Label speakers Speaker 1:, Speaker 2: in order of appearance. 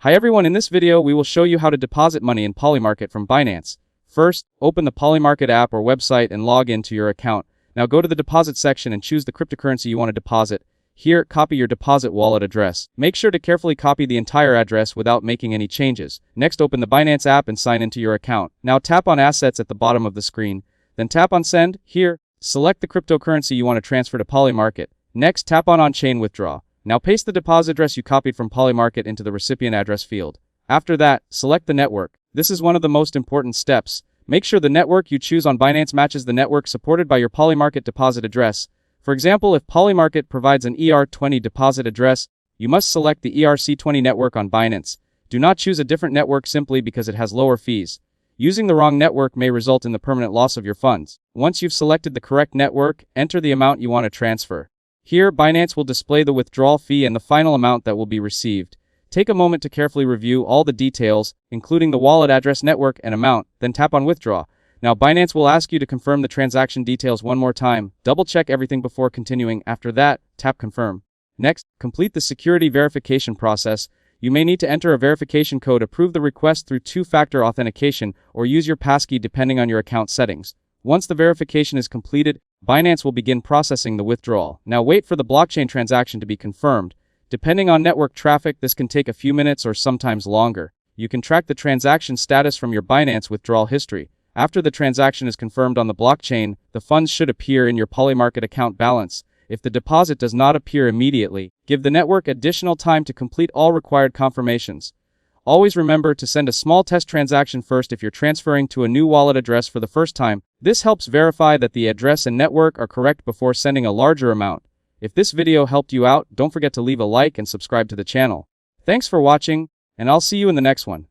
Speaker 1: Hi everyone, in this video we will show you how to deposit money in Polymarket from Binance. First, open the Polymarket app or website and log into your account. Now go to the deposit section and choose the cryptocurrency you want to deposit. Here, copy your deposit wallet address. Make sure to carefully copy the entire address without making any changes. Next, open the Binance app and sign into your account. Now tap on Assets at the bottom of the screen. Then tap on Send. Here, select the cryptocurrency you want to transfer to Polymarket. Next, tap on On-Chain Withdraw. Now paste the deposit address you copied from Polymarket into the recipient address field. After that, select the network. This is one of the most important steps. Make sure the network you choose on Binance matches the network supported by your Polymarket deposit address. For example, if Polymarket provides an ERC20 deposit address, you must select the ERC20 network on Binance. Do not choose a different network simply because it has lower fees. Using the wrong network may result in the permanent loss of your funds. Once you've selected the correct network, enter the amount you want to transfer. Here, Binance will display the withdrawal fee and the final amount that will be received. Take a moment to carefully review all the details, including the wallet address, network, and amount, then tap on Withdraw. Now, Binance will ask you to confirm the transaction details one more time. Double-check everything before continuing. After that, tap Confirm. Next, complete the security verification process. You may need to enter a verification code, approve the request through two-factor authentication, or use your passkey depending on your account settings. Once the verification is completed, Binance will begin processing the withdrawal. Now wait for the blockchain transaction to be confirmed. Depending on network traffic, this can take a few minutes or sometimes longer. You can track the transaction status from your Binance withdrawal history. After the transaction is confirmed on the blockchain, the funds should appear in your Polymarket account balance. If the deposit does not appear immediately, give the network additional time to complete all required confirmations. Always remember to send a small test transaction first if you're transferring to a new wallet address for the first time. This helps verify that the address and network are correct before sending a larger amount. If this video helped you out, don't forget to leave a like and subscribe to the channel. Thanks for watching, and I'll see you in the next one.